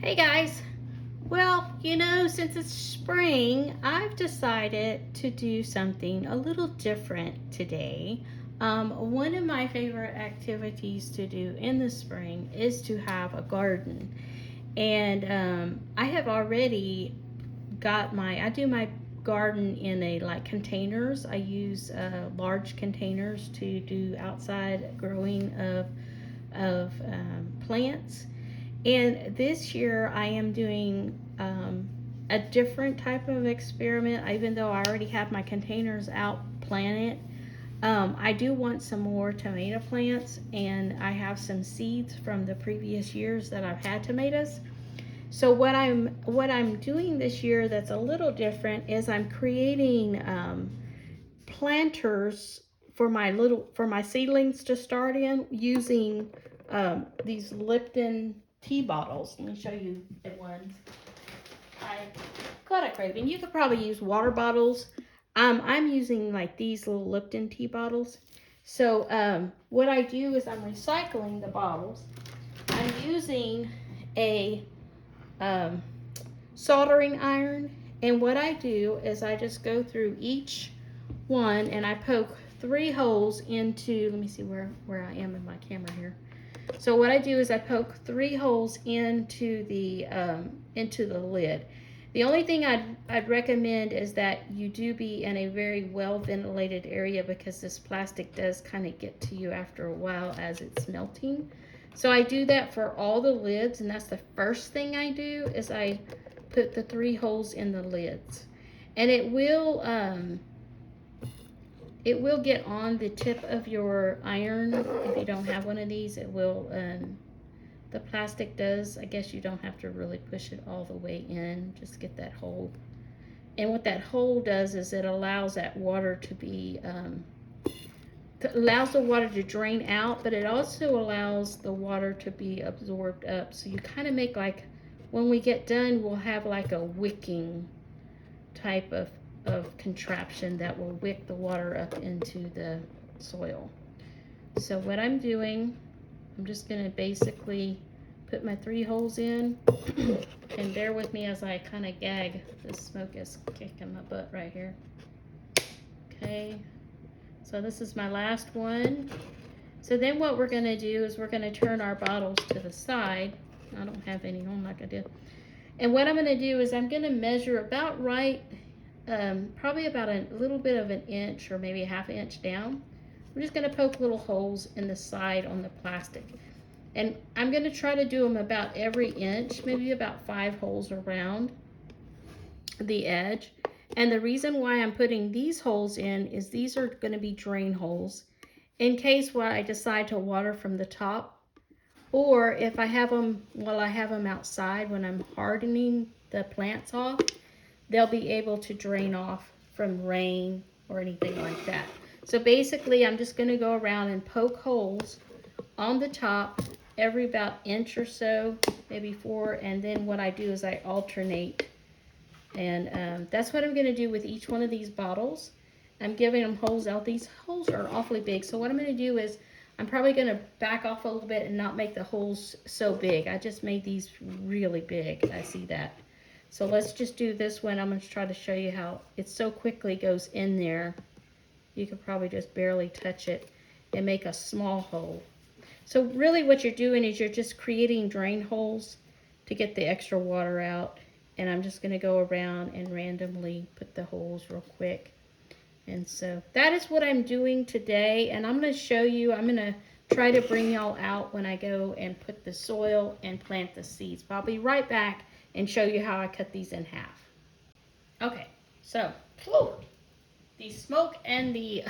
Hey guys, well, since it's spring, I've decided to do something a little different today. One of my favorite activities to do in the spring is to have a garden. And I have already I do my garden in a like containers. I use large containers to do outside growing of plants. And this year I am doing a different type of experiment, even though I already have my containers out planted. I do want some more tomato plants, and I have some seeds from the previous years that I've had tomatoes. So what I'm doing this year that's a little different is I'm creating planters for my seedlings to start in using these Lipton tea bottles. Let me show you the ones I got at Craven. You could probably use water bottles. I'm using like these little Lipton tea bottles. So what I do is I'm recycling the bottles. I'm using a um, soldering iron, and what I do is I just go through each one and I poke 3 holes into, let me see where I am in my camera here. So what I do is I poke 3 holes into the lid. The only thing I'd recommend is that you do be in a very well ventilated area, because this plastic does kind of get to you after a while as it's melting. So I do that for all the lids, and that's the first thing I do is I put the 3 holes in the lids. And it will get on the tip of your iron. If you don't have one of these, it will, the plastic does. I guess you don't have to really push it all the way in, just get that hole. And what that hole does is it allows that water to be, allows the water to drain out, but it also allows the water to be absorbed up. So you kind of make like, when we get done, we'll have like a wicking type of contraption that will wick the water up into the soil. So what I'm doing, I'm just going to basically put my 3 holes in, and bear with me as I kind of gag. The smoke is kicking my butt right here. Okay, so this is my last one. So then what we're going to do is we're going to turn our bottles to the side. I don't have any on like I did. And what I'm going to do is I'm going to measure about right, probably about a little bit of an inch or maybe a ½ inch down. I'm just going to poke little holes in the side on the plastic. And I'm going to try to do them about every inch, maybe about 5 holes around the edge. And the reason why I'm putting these holes in is these are going to be drain holes in case where I decide to water from the top, or if I have them while I have them outside when I'm hardening the plants off, they'll be able to drain off from rain or anything like that. So basically I'm just going to go around and poke holes on the top every about inch or so, maybe 4, and then what I do is I alternate. And that's what I'm going to do with each one of these bottles. I'm giving them holes out. These holes are awfully big, so what I'm going to do is I'm probably going to back off a little bit and not make the holes so big. I just made these really big. I see that. So let's just do this one. I'm going to try to show you how it so quickly goes in there. You could probably just barely touch it and make a small hole. So really what you're doing is you're just creating drain holes to get the extra water out. And I'm just going to go around and randomly put the holes real quick. And so that is what I'm doing today. And I'm going to show you, I'm going to try to bring y'all out when I go and put the soil and plant the seeds. But I'll be right back and show you how I cut these in half. Okay, so the smoke and the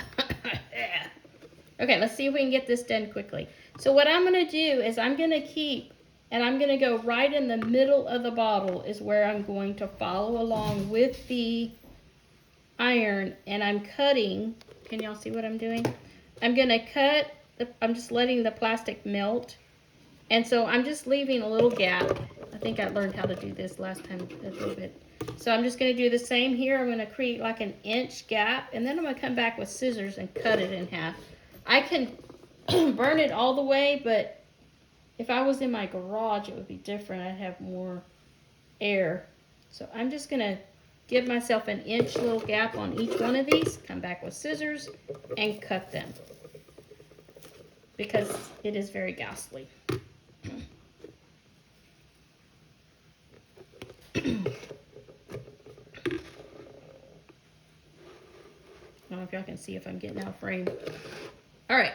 okay, let's see if we can get this done quickly. So what I'm going to do is I'm going to keep, and I'm going to go right in the middle of the bottle is where I'm going to follow along with the iron, and I'm cutting. Can y'all see what I'm doing? I'm going to cut, I'm just letting the plastic melt. And so I'm just leaving a little gap. I think I learned how to do this last time a little bit. So I'm just going to do the same here. I'm going to create like an inch gap, and then I'm going to come back with scissors and cut it in half. I can burn it all the way, but If I was in my garage, it would be different. I'd have more air. So I'm just gonna give myself an inch little gap on each one of these, come back with scissors and cut them because it is very ghastly. I don't know if y'all can see if I'm getting out of frame. All right,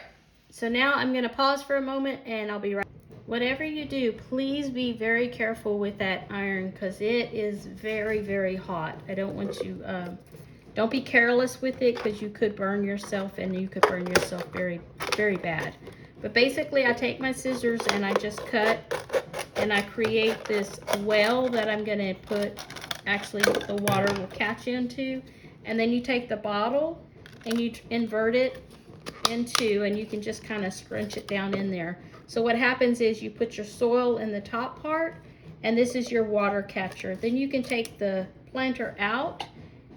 so now I'm gonna pause for a moment and I'll be right. Whatever you do, please be very careful with that iron because it is very, very hot. I don't want you, don't be careless with it because you could burn yourself and you could burn yourself very, very bad. But basically I take my scissors and I just cut and I create this well that I'm gonna put, actually the water will catch into. And then you take the bottle and you invert it into, and you can just kind of scrunch it down in there. So what happens is you put your soil in the top part and this is your water catcher. Then you can take the planter out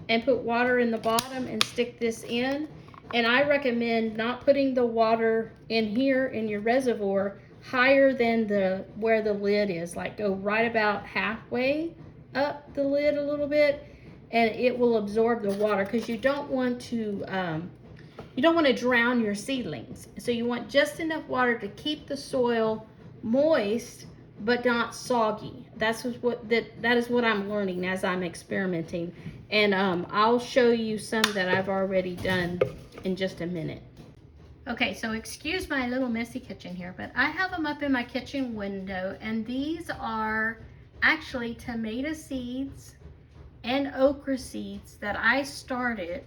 and put water in the bottom and stick this in. And I recommend not putting the water in here in your reservoir higher than where the lid is. Like go right about halfway up the lid a little bit and it will absorb the water because you don't want to drown your seedlings. So you want just enough water to keep the soil moist but not soggy. That is what I'm learning as I'm experimenting. And I'll show you some that I've already done in just a minute. Okay, so excuse my little messy kitchen here, but I have them up in my kitchen window, and these are actually tomato seeds and okra seeds that I started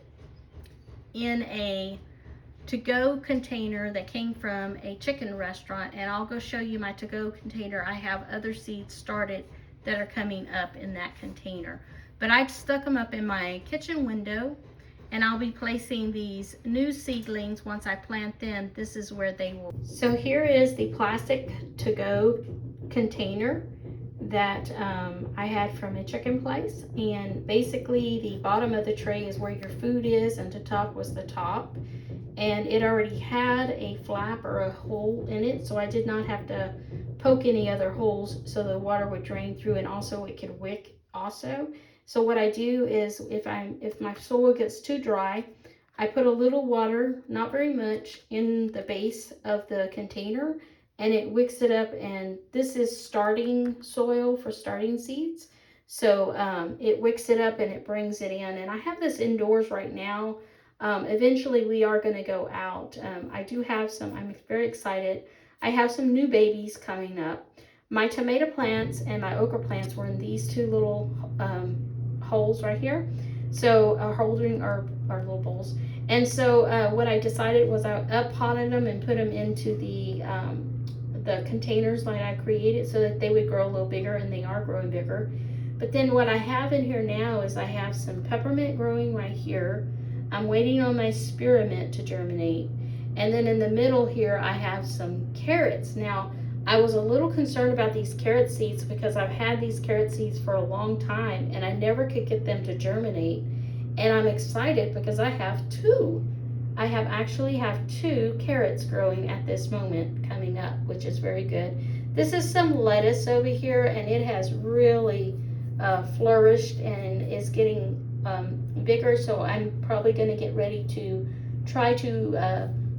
in a to-go container that came from a chicken restaurant, and I'll go show you my to-go container. I have other seeds started that are coming up in that container, but I stuck them up in my kitchen window, and I'll be placing these new seedlings once I plant them. This is where they will. So here is the plastic to-go container that I had from a chicken place, and basically the bottom of the tray is where your food is and the top was the top, and it already had a flap or a hole in it, so I did not have to poke any other holes so the water would drain through, and also it could wick also. So what I do is if my soil gets too dry, I put a little water, not very much, in the base of the container and it wicks it up, and this is starting soil for starting seeds. So it wicks it up and it brings it in, and I have this indoors right now. Eventually we are going to go out. I do have some, I'm very excited. I have some new babies coming up. My tomato plants and my okra plants were in these two little holes right here. So holding our little bowls. And so what I decided was I up potted them and put them into the containers that I created so that they would grow a little bigger, and they are growing bigger. But then what I have in here now is I have some peppermint growing right here. I'm waiting on my spearmint to germinate. And then in the middle here, I have some carrots. Now, I was a little concerned about these carrot seeds because I've had these carrot seeds for a long time and I never could get them to germinate. And I'm excited because I have two. I actually have two carrots growing at this moment coming up, which is very good. This is some lettuce over here, and it has really flourished and is getting bigger, so I'm probably going to get ready to try to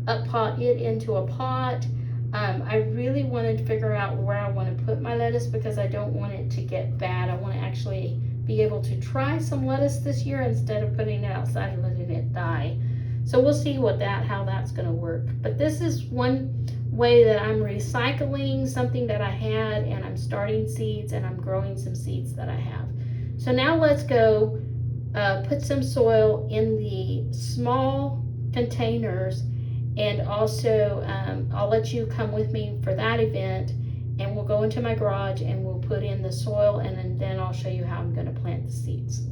up pot it into a pot. I really wanted to figure out where I want to put my lettuce because I don't want it to get bad. I want to actually be able to try some lettuce this year instead of putting it outside and letting it die. So we'll see how that's going to work. But this is one way that I'm recycling something that I had, and I'm starting seeds, and I'm growing some seeds that I have. So now let's go put some soil in the small containers, and also I'll let you come with me for that event, and we'll go into my garage and we'll put in the soil, and then I'll show you how I'm going to plant the seeds.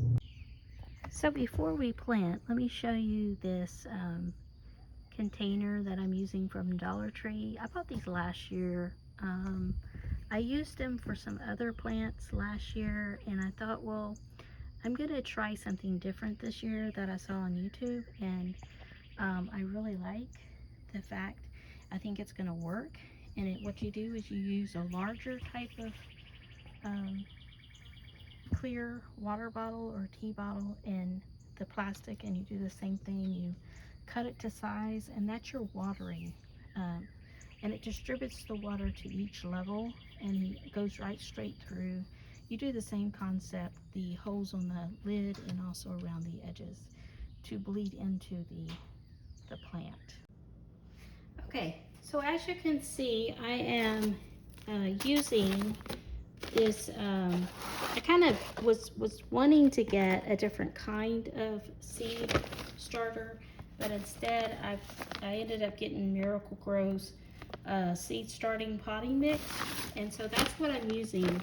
So before we plant, let me show you this container that I'm using from Dollar Tree. I bought these last year. I used them for some other plants last year, and I thought, well, I'm gonna try something different this year that I saw on YouTube, and I really like the fact, I think it's gonna work, And what you do is you use a larger type of um, clear water bottle or tea bottle in the plastic, and you do the same thing. You cut it to size, and that's your watering. Um, and it distributes the water to each level, and it goes right straight through. You do the same concept, the holes on the lid and also around the edges to bleed into the plant. Okay, so as you can see, I am using this, I kind of was wanting to get a different kind of seed starter, but instead I ended up getting Miracle Grow's seed starting potting mix, and so that's what I'm using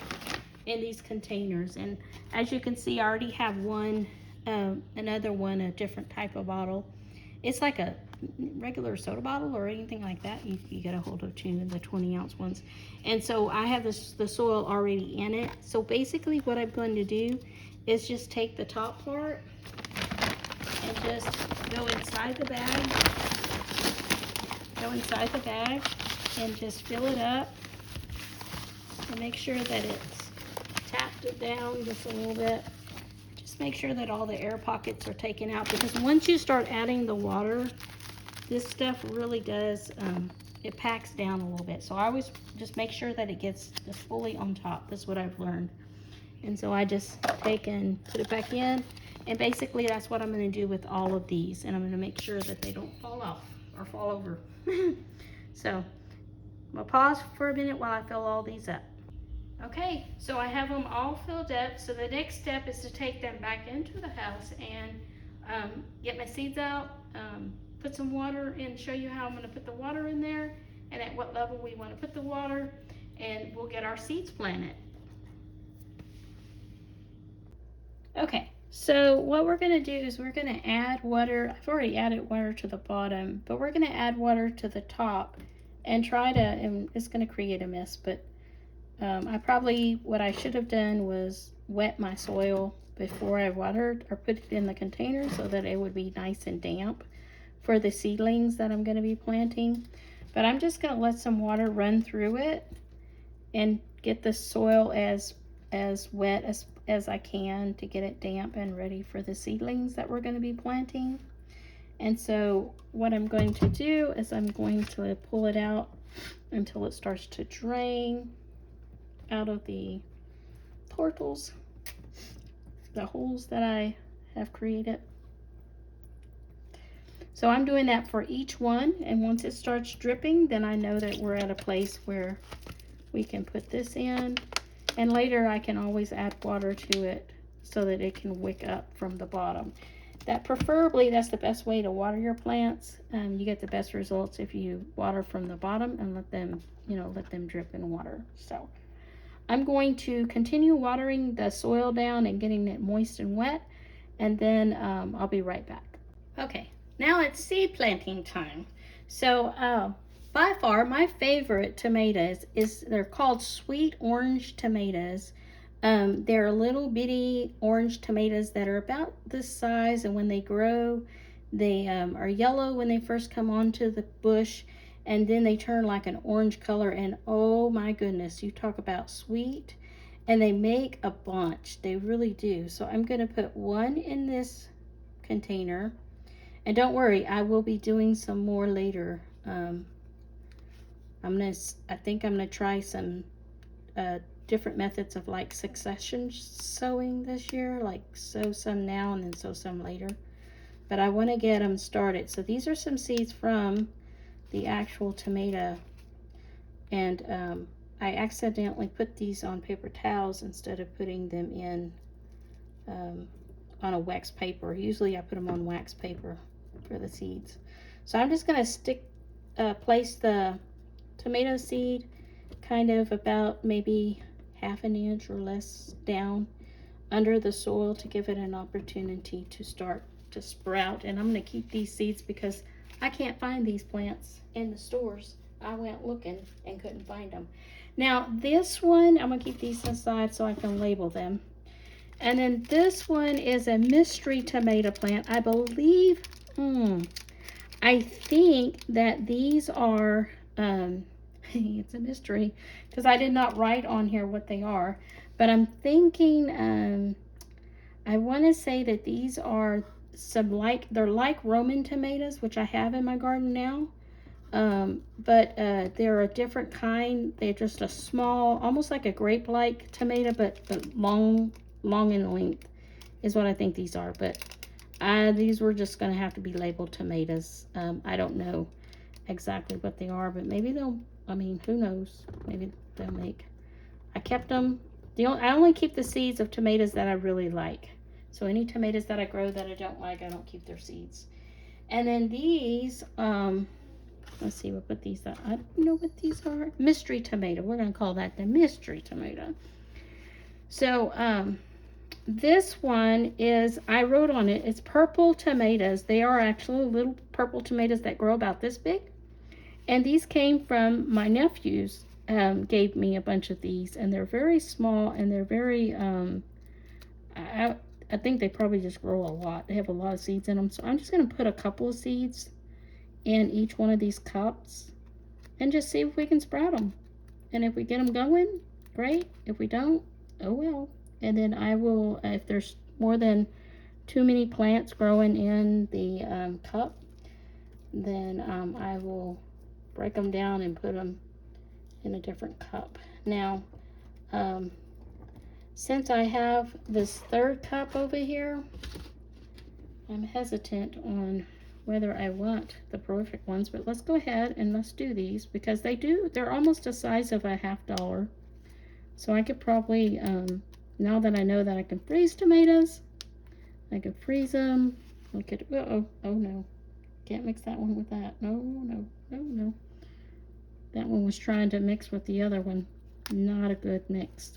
in these containers. And as you can see, I already have one, another one, a different type of bottle. It's like a regular soda bottle or anything like that. You get a hold of two of the 20-ounce ones. And so I have the soil already in it. So basically what I'm going to do is just take the top part and just go inside the bag, and just fill it up, and make sure that it's tapped it down just a little bit. Just make sure that all the air pockets are taken out, because once you start adding the water, this stuff really does, it packs down a little bit. So I always just make sure that it gets just fully on top. That's what I've learned. And so I just take and put it back in. And basically that's what I'm going to do with all of these. And I'm going to make sure that they don't fall off or fall over. So I'm going to pause for a minute while I fill all these up. Okay, so I have them all filled up. So the next step is to take them back into the house and get my seeds out, put some water in, show you how I'm going to put the water in there and at what level we want to put the water, and we'll get our seeds planted. Okay, so what we're going to do is we're going to add water. I've already added water to the bottom, but we're going to add water to the top and try to, and it's going to create a mess, but what I should have done was wet my soil before I watered or put it in the container so that it would be nice and damp for the seedlings that I'm going to be planting. But I'm just going to let some water run through it and get the soil as wet as I can to get it damp and ready for the seedlings that we're going to be planting. And so what I'm going to do is I'm going to pull it out until it starts to drain out of the portals, the holes that I have created. So I'm doing that for each one, and once it starts dripping, then I know that we're at a place where we can put this in, and later I can always add water to it so that it can wick up from the bottom. Preferably that's the best way to water your plants. You get the best results if you water from the bottom and let them drip in water. So I'm going to continue watering the soil down and getting it moist and wet, and then I'll be right back. Okay, now it's seed planting time. So by far my favorite tomatoes they're called sweet orange tomatoes. They're little bitty orange tomatoes that are about this size, and when they grow, they are yellow when they first come onto the bush, and then they turn like an orange color, and oh my goodness, you talk about sweet. And they make a bunch, they really do. So I'm going to put one in this container, and don't worry, I will be doing some more later. I think I'm gonna try some different methods of like succession sowing this year, like sow some now and then sow some later, but I want to get them started. So these are some seeds from the actual tomato, and I accidentally put these on paper towels instead of putting them in on a wax paper. Usually I put them on wax paper for the seeds. So I'm just going to place the tomato seed kind of about maybe half an inch or less down under the soil to give it an opportunity to start to sprout. And I'm going to keep these seeds because I can't find these plants in the stores. I went looking and couldn't find them. Now this one, I'm going to keep these aside so I can label them. And then this one is a mystery tomato plant. I believe, I think that these are, It's a mystery because I did not write on here what they are. But I'm thinking, I want to say that these are some they're like Roman tomatoes, which I have in my garden now. But they're a different kind. They're just a small, almost like a grape-like tomato, but long in length is what I think these are. But these were just going to have to be labeled tomatoes. I don't know exactly what they are, but maybe they'll, I mean, who knows? Maybe they'll make. I kept them. I only keep the seeds of tomatoes that I really like. So any tomatoes that I grow that I don't like, I don't keep their seeds. And then these, let's see, we'll put these, I don't know what these are. Mystery tomato. We're going to call that the mystery tomato. So, this one is, I wrote on it, it's purple tomatoes. They are actually little purple tomatoes that grow about this big. And these came from my nephews, gave me a bunch of these. And they're very small and they're very, I think they probably just grow a lot. They have a lot of seeds in them. So I'm just going to put a couple of seeds in each one of these cups and just see if we can sprout them. And if we get them going, great. If we don't, oh well. And then I will, if there's more than too many plants growing in the cup, then I will break them down and put them in a different cup. Now, since I have this third cup over here, I'm hesitant on whether I want the prolific ones, but let's go ahead and let's do these because they're almost the size of a $1/2. So I could probably, now that I know that I can freeze tomatoes, I could freeze them. I could, oh no, can't mix that one with that. No. That one was trying to mix with the other one. Not a good mix.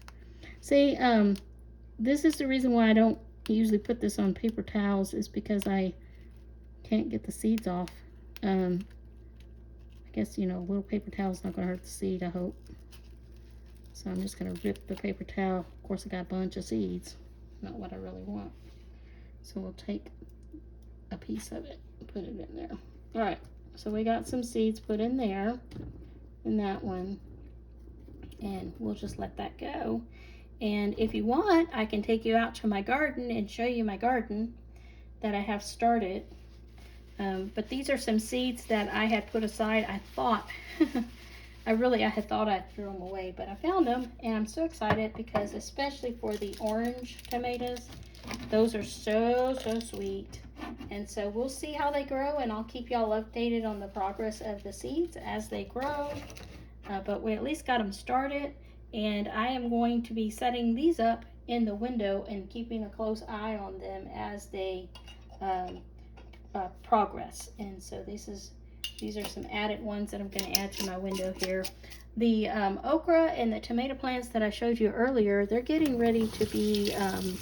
See, this is the reason why I don't usually put this on paper towels is because I can't get the seeds off. I guess, you know, a little paper towel is not going to hurt the seed, I hope. So I'm just going to rip the paper towel. Of course, I got a bunch of seeds. Not what I really want. So we'll take a piece of it and put it in there. All right, so we got some seeds put in there, in that one. And we'll just let that go. And if you want, I can take you out to my garden and show you my garden that I have started. But these are some seeds that I had put aside. I thought, I had thought I threw them away, but I found them, and I'm so excited because especially for the orange tomatoes, those are so sweet. And so we'll see how they grow, and I'll keep y'all updated on the progress of the seeds as they grow. But we at least got them started, and I am going to be setting these up in the window and keeping a close eye on them as they progress. And so these are some added ones that I'm going to add to my window here. The okra and the tomato plants that I showed you earlier, they're getting ready to be,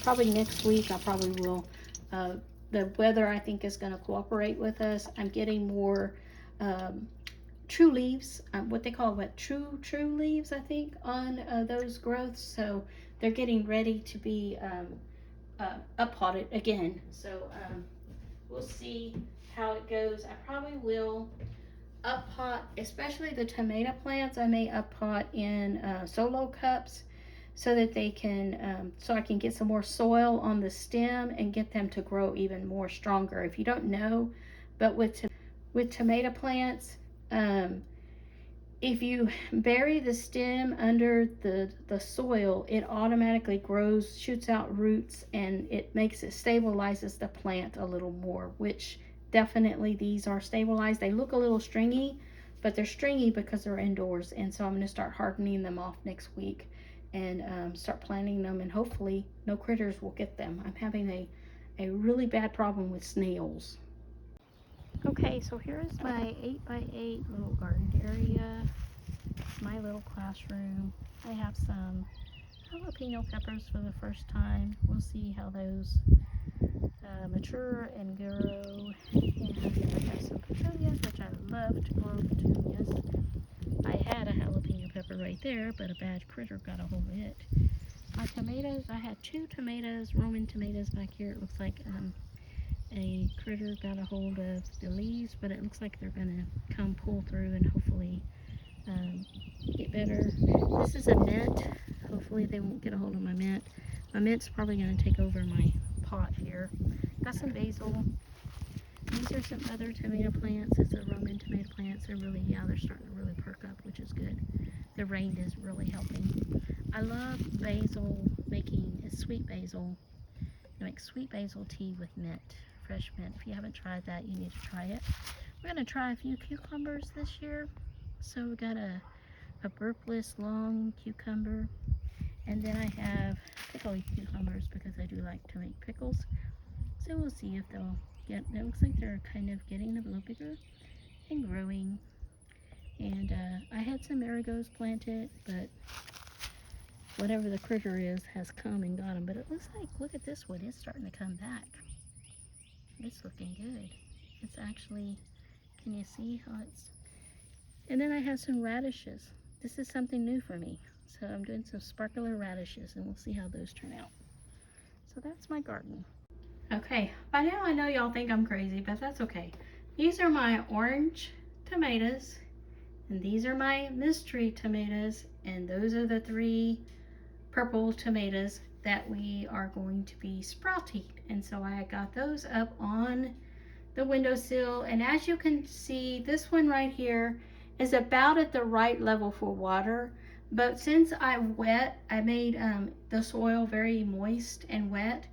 probably next week I probably will, the weather I think is going to cooperate with us. I'm getting more true leaves, what they call true leaves, I think, on those growths. So they're getting ready to be up potted again. So we'll see how it goes. I probably will up pot, especially the tomato plants. I may up pot in solo cups so that they can, so I can get some more soil on the stem and get them to grow even more stronger. If you don't know, but with tomato plants, if you bury the stem under the soil, it automatically grows, shoots out roots, and it stabilizes the plant a little more, which definitely these are stabilized. They look a little stringy, but they're stringy because they're indoors. And so I'm going to start hardening them off next week and start planting them, and hopefully no critters will get them. I'm having a really bad problem with snails. Okay, so here's my 8x8 little garden area. It's my little classroom. I have some jalapeno peppers for the first time. We'll see how those mature and grow. And I have some petunias, which I love to grow petunias. I had a jalapeno pepper right there, but a bad critter got a hold of it. My tomatoes, I had 2 tomatoes, Roman tomatoes back here. It looks like a critter got a hold of the leaves, but it looks like they're gonna come pull through and hopefully um, get better. This is a mint. Hopefully they won't get a hold of my mint. My mint's probably going to take over my pot here. Got some basil. These are some other tomato plants. It's a Roman tomato plants. They're really, yeah, they're starting to really perk up, which is good. The rain is really helping. I love basil, making sweet basil. I make sweet basil tea with mint, fresh mint. If you haven't tried that, you need to try it. We're going to try a few cucumbers this year. So we got a burpless long cucumber. And then I have pickly cucumbers because I do like to make pickles. So we'll see if they'll get, it looks like they're kind of getting a little bigger and growing. And I had some marigolds planted, but whatever the critter is has come and got them. But it looks like, look at this one, it's starting to come back. It's looking good. It's actually, can you see how it's, and then I have some radishes. This is something new for me. So I'm doing some sparkler radishes and we'll see how those turn out. So that's my garden. Okay, by now I know y'all think I'm crazy, but that's okay. These are my orange tomatoes, and these are my mystery tomatoes, and those are the 3 purple tomatoes that we are going to be sprouting. And so I got those up on the windowsill, and as you can see, this one right here is about at the right level for water. But since I made the soil very moist and wet,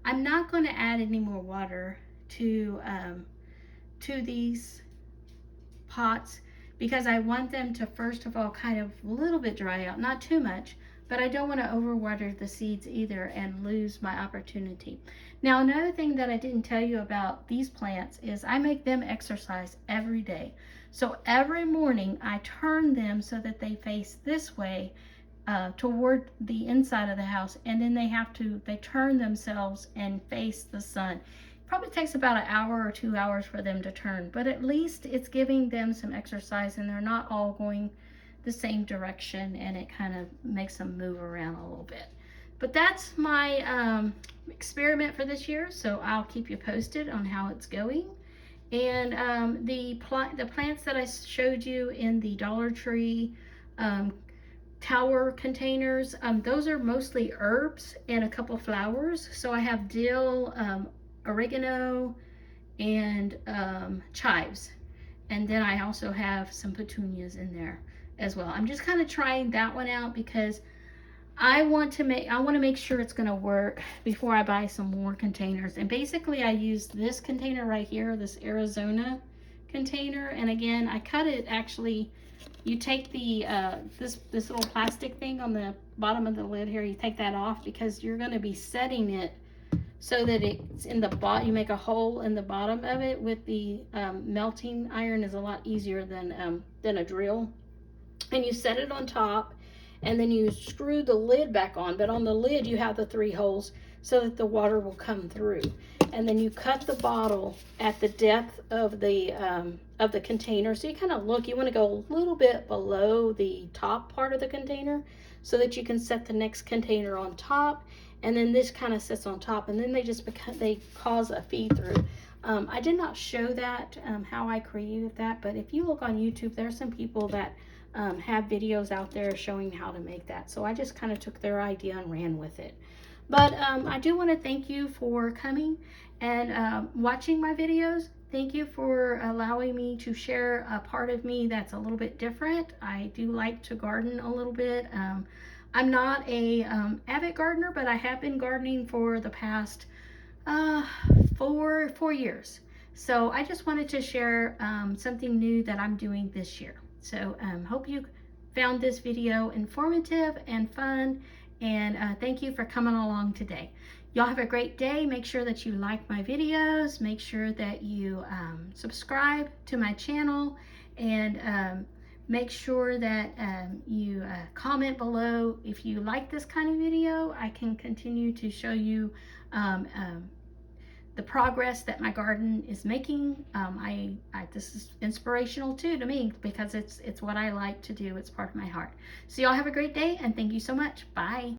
I'm not going to add any more water to these pots because I want them to first of all kind of a little bit dry out, not too much, but I don't want to overwater the seeds either and lose my opportunity. Now, another thing that I didn't tell you about these plants is I make them exercise every day. So every morning I turn them so that they face this way toward the inside of the house, and then they turn themselves and face the sun. Probably takes about an hour or 2 hours for them to turn, but at least it's giving them some exercise and they're not all going the same direction, and it kind of makes them move around a little bit. But that's my experiment for this year, so I'll keep you posted on how it's going. And the plants that I showed you in the Dollar Tree tower containers, those are mostly herbs and a couple flowers. So I have dill, oregano, and chives. And then I also have some petunias in there as well. I'm just kind of trying that one out because I want to make sure it's going to work before I buy some more containers. And basically I used this container right here, this Arizona container. And again, I cut it actually. You take the this little plastic thing on the bottom of the lid here, you take that off because you're going to be setting it so that it's in the bottom. You make a hole in the bottom of it with the melting iron is a lot easier than a drill. And you set it on top, and then you screw the lid back on. But on the lid you have the 3 holes so that the water will come through. And then you cut the bottle at the depth of the container. So you kind of look, you want to go a little bit below the top part of the container so that you can set the next container on top. And then this kind of sits on top, and then they cause a feed through. I did not show that, how I created that, but if you look on YouTube, there are some people that have videos out there showing how to make that. So I just kind of took their idea and ran with it. But I do want to thank you for coming and watching my videos. Thank you for allowing me to share a part of me that's a little bit different. I do like to garden a little bit. I'm not a avid gardener, but I have been gardening for the past 4 years. So I just wanted to share something new that I'm doing this year. So hope you found this video informative and fun, and thank you for coming along today. Y'all have a great day. Make sure that you like my videos. Make sure that you subscribe to my channel, and make sure that you comment below if you like this kind of video. I can continue to show you the progress that my garden is making. This is inspirational too to me because it's what I like to do. It's part of my heart. So y'all have a great day, and thank you so much. Bye.